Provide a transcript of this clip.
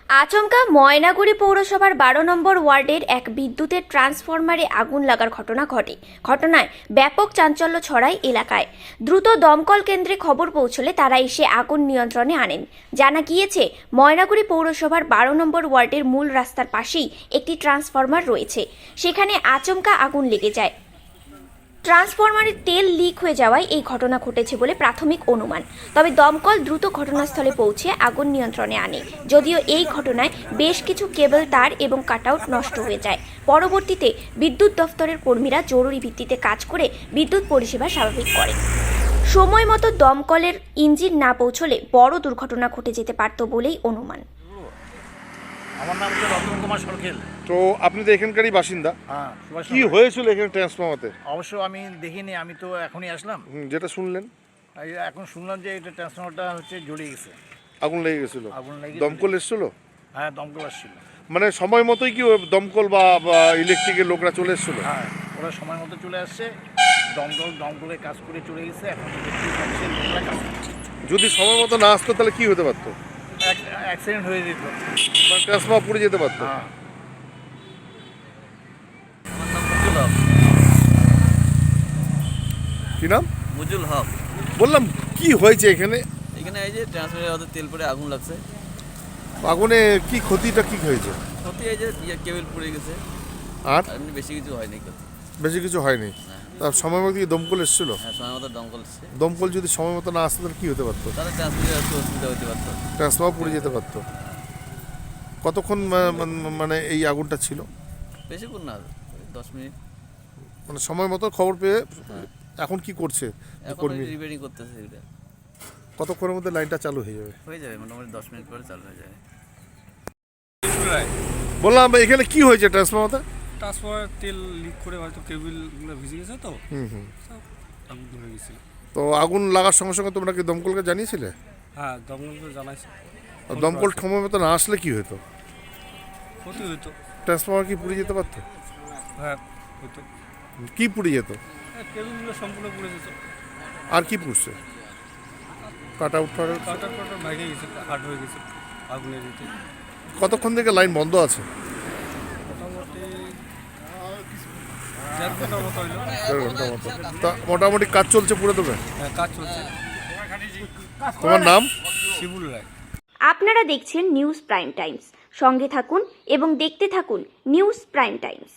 আচমকা ময়নাগুড়ি পৌরসভার 12 নম্বর ওয়ার্ডের এক বিদ্যুতের ট্রান্সফরমারে আগুন লাগার ঘটনা ঘটে। ঘটনায় ব্যাপক চাঞ্চল্য ছড়ায় এলাকায়। দ্রুত দমকল কেন্দ্রে খবর পৌঁছলে তারা এসে আগুন নিয়ন্ত্রণে আনেন। জানা গিয়েছে, ময়নাগুড়ি পৌরসভার 12 নম্বর ওয়ার্ডের মূল রাস্তার পাশেই একটি ট্রান্সফরমার রয়েছে। সেখানে আচমকা আগুন লেগে যায়। ট্রান্সফরমারের তেল লিক হয়ে যাওয়ায় এই ঘটনা ঘটেছে বলে প্রাথমিক অনুমান। তবে দমকল দ্রুত ঘটনাস্থলে পৌঁছে আগুন নিয়ন্ত্রণে আনে। যদিও এই ঘটনায় বেশ কিছু কেবল তার এবং কাটআউট নষ্ট হয়ে যায়। পরবর্তীতে বিদ্যুৎ দফতরের কর্মীরা জরুরি ভিত্তিতে কাজ করে বিদ্যুৎ পরিষেবা স্বাভাবিক করে। সময় মতো দমকলের ইঞ্জিন না পৌঁছলে বড় দুর্ঘটনা ঘটে যেতে পারত বলেই অনুমান। আমার নাম হচ্ছে রতন কুমার সরকেল। তো আপনি তো এখানকারই বাসিন্দা। হ্যাঁ, কি হয়েছিল এখানে ট্রান্সফরমারতে? অবশ্য আমি দেখিনি, আমি তো এখনই আসলাম। যেটা শুনলেন? এখন শুনলাম যে এটা ট্রান্সফরমারটা হচ্ছে জড়ে গেছে, আগুন লেগে গেছিল। আগুন লেগে দমকল এসেছিল? হ্যাঁ, দমকল আসছিল। মানে সময় মতোই কি দমকল বা ইলেকট্রিকের লোকরা চলে এসেছিল? হ্যাঁ, ওরা সময় মতো চলে আসছে। দমকলে কাজ করে চলে গেছে। এখন ইলেকট্রিক অফিসের লোকরা কাজ করছে। যদি সময় মতো না আসতো তাহলে কি হতে পারতো? অ্যাক্সিডেন্ট হয়ে যেত, ট্রান্সফরমার পুড়ে যেতে পারতো। হ্যাঁ। কি নাম? মুজুল হক। বললাম কি হয়েছে এখানে? এখানে এই যে ট্রান্সফারের হয়তো তেল পরে আগুন লাগছে। আগুনে কি ক্ষতিটা কি হয়েছে? ক্ষতি এই যে কেবল পুড়ে গেছে, আর এমনি বেশি কিছু হয়নি ক্ষতি। বেশি কিছু হয়নি। তার সময় মতো কি দমকল এসেছিল? হ্যাঁ, সময় মতো দমকল এসছে। দমকল যদি সময় মতো না আসতো তাহলে কি হতে পারতো? তাহলে ট্রান্সফারের একটু অসুবিধা হতে পারতো। ট্রান্সফরমার পুড়ে যেতে পারতো। কতক্ষণ মানে এই আগুনটা ছিল? বেশিক্ষণ না, 10 মিনিট। মানে সময় মতো খবর পেয়ে এখন কি করছে এখন কর্মী? রিপেয়ারিং করতেছে এটা। কতক্ষণের মধ্যে লাইনটা চালু হয়ে যাবে? হয়ে যাবে, মোটামুটি 10 মিনিট পরে চালু হয়ে যাবে। বললাম এখানে কি হয়েছে ট্রান্সফরমারতে? ট্রান্সফরমার তেল লিক করে হয়তো কেবিলগুলো ভিজে গেছে, তো সব আগুন ধরে গেছিল। তো আগুন লাগার সঙ্গে সঙ্গে তোমরা কি দমকলকে জানিয়েছিলে? হ্যাঁ, দমকলকে জানাইছে। আর দমকল সময় মতো না আসলে কি হতো? ক্ষতি হইতো। ট্রান্সফরমার কি পুড়ে যেতে পারতো? হ্যাঁ, হইতো। কি পুড়ে যেত? কেবিলগুলো সম্পূর্ণ পুড়ে যেত। আর কি পুড়ছে? কাট আউট কাটার ভেঙে গেছে, হার্ড হয়ে গেছে আগুনের দিতে। কতক্ষণ থেকে লাইন বন্ধ আছে? মোটামুটি 1.5 ঘন্টার মতো হইলো। 1.5 ঘন্টা মতো। তা মোটামুটি কাজ চলছে পুরো দেবে? হ্যাঁ, কাজ চলছে। তোমার নাম? শিবুল রায়। আপনারা দেখছেন নিউজ প্রাইম টাইমস। সঙ্গে থাকুন এবং দেখতে থাকুন নিউজ প্রাইম টাইমস।